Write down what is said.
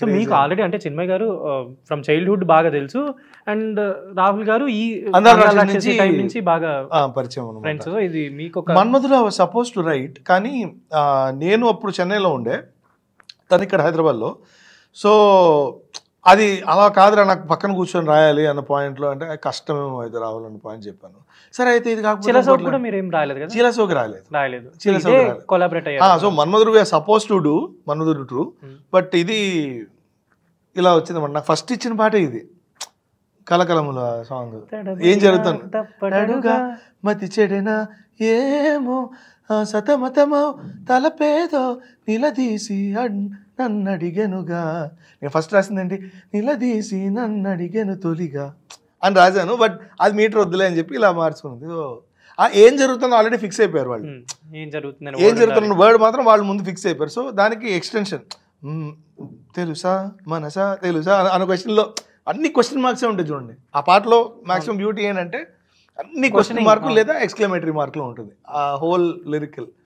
So మీకు already అంటే చిన్మయ్ గారు ఫ్రమ్ చైల్డ్హుడ్ బాగా తెలుసు, అండ్ రాహుల్ గారు ఈ టైం నుంచి బాగా పరిచయం ఫ్రెండ్స్. సో ఇది మీకు మన్మధుడు సపోజ్ టు రైట్, కానీ నేను అప్పుడు చెన్నైలో ఉండే, తను ఇక్కడ హైదరాబాద్లో. సో అది అలా కాదురా నాకు పక్కన కూర్చొని రాయాలి అన్న పాయింట్లో, అంటే కష్టమేమో అయితే రాహుల్ అన్న పాయింట్ చెప్పాను. సరే అయితే ఇది కాకపోతే కూడా మీరు ఏం రాయలేదు కదా? చీలసోకి రాయలేదు. కొలాబరేట్ అయ్యారు. So Manmadhudu we're supposed to do Manmadhudu true, but ఇది ఇలా వచ్చిందన్నమాట. నాకు ఫస్ట్ ఇచ్చిన పాటే ఇది, కలకలముల సాంగ్. ఏం జరుగుతుంది మతి చెడెనా ఏమో సతమతమో తలపేదో నిలదీసి నన్నడిగెనుగా. నేను ఫస్ట్ రాసిందండి నిలదీసి నన్నడిగెను తొలిగా అని రాశాను, బట్ అది మీటర్ వద్దులే అని చెప్పి ఇలా మార్చుకున్నది. ఏం జరుగుతుందో ఆల్రెడీ ఫిక్స్ అయిపోయారు వాళ్ళు. ఏం జరుగుతున్న వర్డ్ మాత్రం వాళ్ళు ముందు ఫిక్స్ అయిపోయారు. సో దానికి ఎక్స్టెన్షన్ తెలుసా మనసా తెలుసా అన్న క్వశ్చన్లో అన్ని క్వశ్చన్ మార్క్సే ఉంటాయి చూడండి. ఆ పాటలో మాక్సిమం బ్యూటీ ఏంటంటే అన్ని క్వశ్చన్ మార్కులు లేదా ఎక్స్క్లమేటరీ మార్కులు ఉంటుంది ఆ హోల్ లిరికల్.